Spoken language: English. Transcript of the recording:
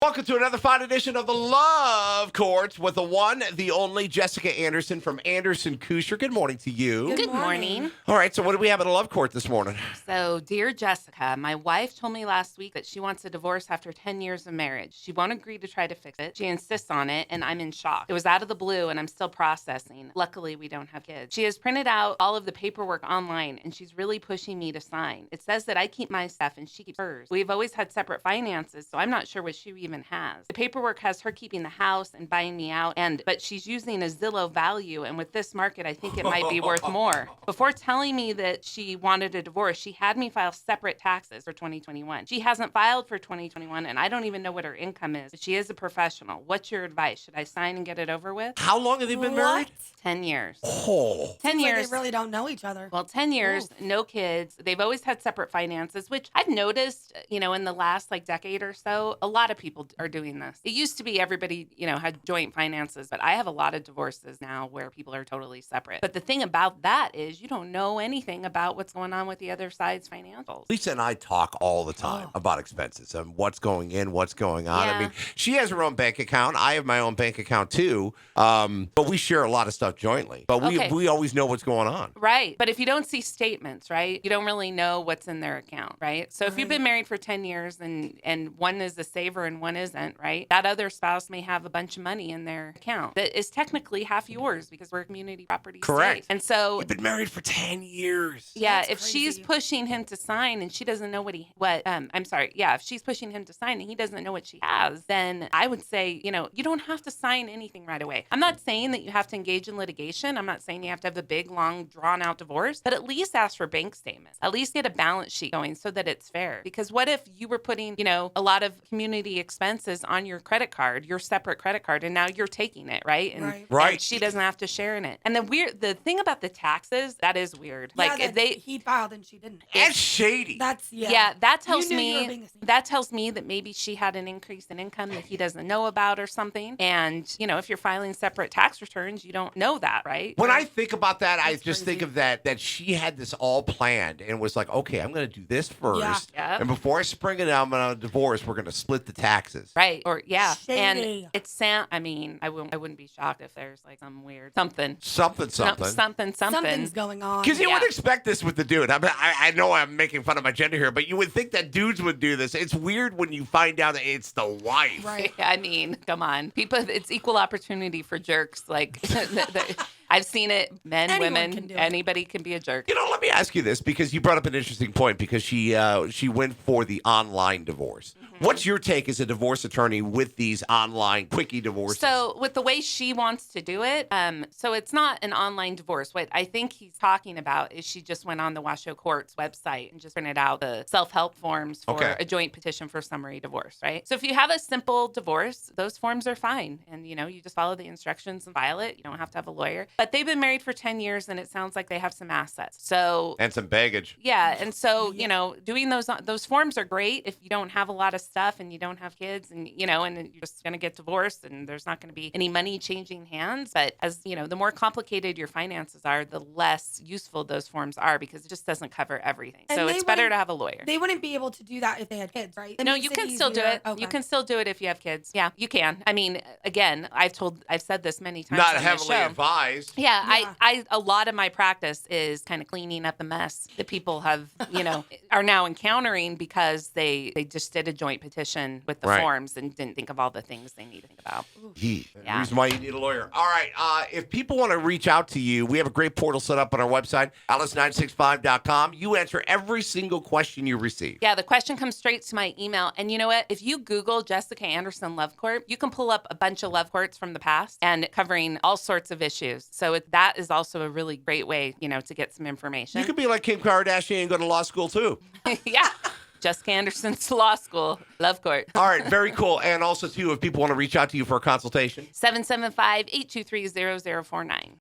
Welcome to another fine edition of the Love Courts with the one, the only Jessica Anderson from Anderson Kucher. Good morning to you. Good morning. All right, so what do we have at the Love Court this morning? So, dear Jessica, my wife told me last week that she wants a divorce after 10 years of marriage. She won't agree to try to fix it. She insists on it, and I'm in shock. It was out of the blue, and I'm still processing. Luckily, we don't have kids. She has printed out all of the paperwork online, and she's really pushing me to sign. It says that I keep my stuff, and she keeps hers. We've always had separate finances, so I'm not sure what she even has. The paperwork has her keeping the house and buying me out, but she's using a Zillow value, and with this market, I think it might be worth more. Before telling me that she wanted a divorce, she had me file separate taxes for 2021. She hasn't filed for 2021, and I don't even know what her income is, but she is a professional. What's your advice? Should I sign and get it over with? How long have they been married? 10 years. Oh. 10 years. Like they really don't know each other. Well, 10 years, no kids. They've always had separate finances, which I've noticed, in the last decade or so, a lot of people are doing this. It used to be everybody, had joint finances, but I have a lot of divorces now where people are totally separate. But the thing about that is you don't know anything about what's going on with the other side's financials. Lisa and I talk all the time about expenses and what's going in, what's going on. Yeah. I mean, she has her own bank account. I have my own bank account too. But we share a lot of stuff jointly. But we always know what's going on. Right. But if you don't see statements, right, you don't really know what's in their account, right? So if you've been married for 10 years and one is a saver and one isn't, right, that other spouse may have a bunch of money in their account that is technically half yours because we're a community property Correct. state. And so You've been married for 10 years. yeah, That's if crazy. she's pushing him to sign and she doesn't know if she's pushing him to sign and he doesn't know what she has, then I would say, you don't have to sign anything right away. I'm not saying that you have to engage in litigation. I'm not saying you have to have the big, long, drawn-out divorce, but at least ask for bank statements. At least get a balance sheet going so that it's fair. Because what if you were putting, a lot of community expenses on your credit card, your separate credit card, and now you're taking it, right? And she doesn't have to share in it. And the thing about the taxes, that is weird. He filed and she didn't. That's shady. That tells You knew you were me being a snake. that tells me that maybe she had an increase in income that he doesn't know about or something. And if you're filing separate tax returns, you don't know that, right? When I think about that, I That's just crazy. think of that she had this all planned and was like, okay, I'm going to do this first. Yeah. And before I spring it out on a divorce, we're going to split the taxes. Right. Or Shady. and it's I wouldn't be shocked if there's some weird something. Something's going on. Because you would expect this with the dude. I know I'm making fun of my gender here, but you would think that dudes would do this. It's weird when you find out that it's the wife. Right. I mean, come on. People, it's equal opportunity for jerks. I've seen it. Men, Anyone women, can do it. anybody can be a jerk. Let me ask you this, because you brought up an interesting point, because she went for the online divorce. Mm-hmm. What's your take as a divorce attorney with these online quickie divorces? So with the way she wants to do it, so it's not an online divorce. What I think he's talking about is she just went on the Washoe Court's website and just printed out the self-help forms for a joint petition for summary divorce, right? So if you have a simple divorce, those forms are fine. And, you just follow the instructions and file it. You don't have to have a lawyer. But they've been married for 10 years and it sounds like they have some assets. So and some baggage. yeah. And so, doing those forms are great if you don't have a lot of stuff and you don't have kids and, and you're just going to get divorced and there's not going to be any money changing hands. But as, the more complicated your finances are, the less useful those forms are because it just doesn't cover everything. And so they it's better wouldn't- to have a lawyer. They wouldn't be able to do that if they had kids, right? No, you can still do it. Okay. You can still do it if you have kids. Yeah, you can. I mean, again, I've said this many times. Not on this heavily show. advised. Yeah, Yeah. a lot of my practice is kind of cleaning up the mess that people have, are now encountering because they just did a joint petition with the forms and didn't think of all the things they need to think about. The Yeah. reason why you need a lawyer. All right. If people want to reach out to you, we have a great portal set up on our website, alice965.com. You answer every single question you receive. Yeah, the question comes straight to my email. And you know what? If you Google Jessica Anderson Love Court, you can pull up a bunch of love courts from the past and covering all sorts of issues. So that is also a really great way, to get some information. You could be like Kim Kardashian and go to law school too. Yeah. Jessica Anderson's Law School, Love Court. All right, very cool. And also, too, if people want to reach out to you for a consultation. 775-823-0049.